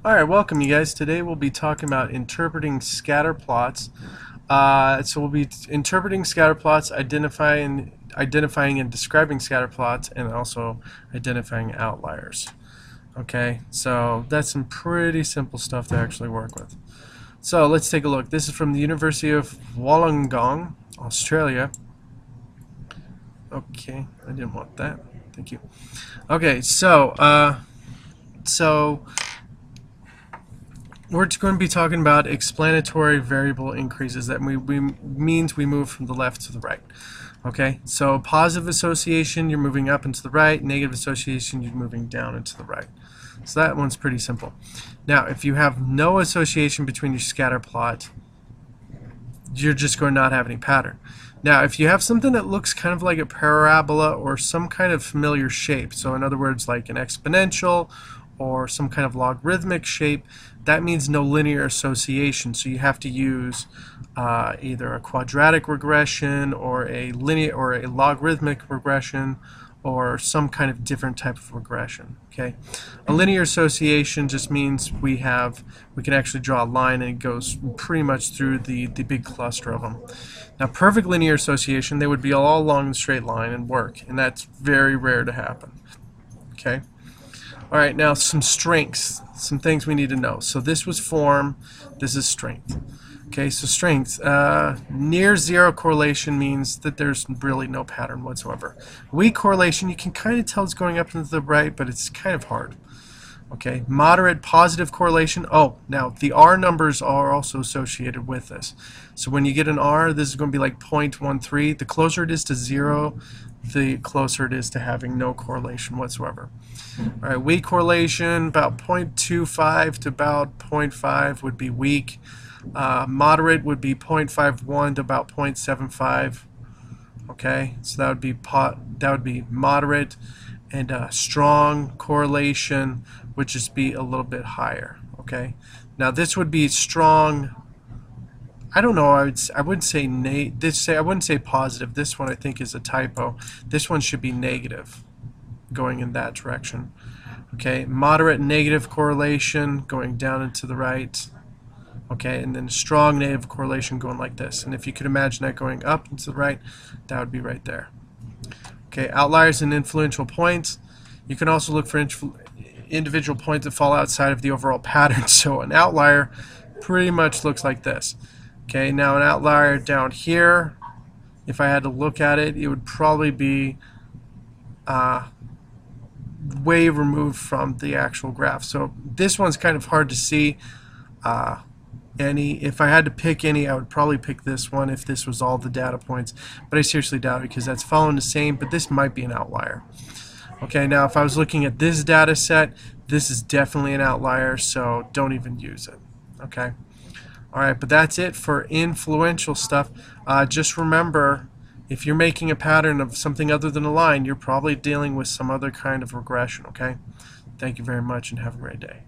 Alright, welcome you guys. Today we'll be talking about interpreting scatter plots. So we'll be interpreting scatter plots, identifying and describing scatter plots, and also identifying outliers. Okay, so that's some pretty simple stuff to actually work with. So let's take a look. This is from the University of Wollongong, Australia. Okay, I didn't want that. Thank you. Okay, so we're going to be talking about explanatory variable increases. That means we move from the left to the right. Okay, so positive association, you're moving up and to the right. Negative association, you're moving down and to the right. So that one's pretty simple. Now, if you have no association between your scatter plot, you're just going to not have any pattern. Now, if you have something that looks kind of like a parabola or some kind of familiar shape, so in other words, like an exponential or some kind of logarithmic shape, that means no linear association. So you have to use either a quadratic regression or a linear or a logarithmic regression or some kind of different type of regression. Okay, a linear association just means we can actually draw a line and it goes pretty much through the big cluster of them. Now, perfect linear association, they would be all along the straight line and work, and that's very rare to happen. Okay. All right, now some strengths, some things we need to know. So this was form, this is strength. Okay, so strength, near zero correlation means that there's really no pattern whatsoever. Weak correlation, you can kind of tell it's going up and to the right, but it's kind of hard. Okay, moderate positive correlation. Oh, now the R numbers are also associated with this. So when you get an R, this is going to be like 0.13. The closer it is to 0, the closer it is to having no correlation whatsoever. All right, weak correlation, about 0.25 to about 0.5 would be weak. Moderate would be 0.51 to about 0.75. Okay, so that would be moderate, and strong correlation would just be a little bit higher. Okay, now this would be strong. I don't know. I wouldn't say I wouldn't say positive. This one I think is a typo. This one should be negative, going in that direction. Okay, moderate negative correlation going down and to the right. Okay, and then strong negative correlation going like this. And if you could imagine that going up and to the right, that would be right there. Okay, outliers and influential points. You can also look for individual points that fall outside of the overall pattern. So an outlier pretty much looks like this. Okay, now an outlier down here, if I had to look at it, it would probably be way removed from the actual graph. So this one's kind of hard to see. If I had to pick any, I would probably pick this one if this was all the data points, but I seriously doubt it because that's following the same, but this might be an outlier. Okay, now if I was looking at this data set, this is definitely an outlier, so don't even use it. Okay, alright, but that's it for influential stuff. Just remember, if you're making a pattern of something other than a line, you're probably dealing with some other kind of regression. Okay, thank you very much and have a great day.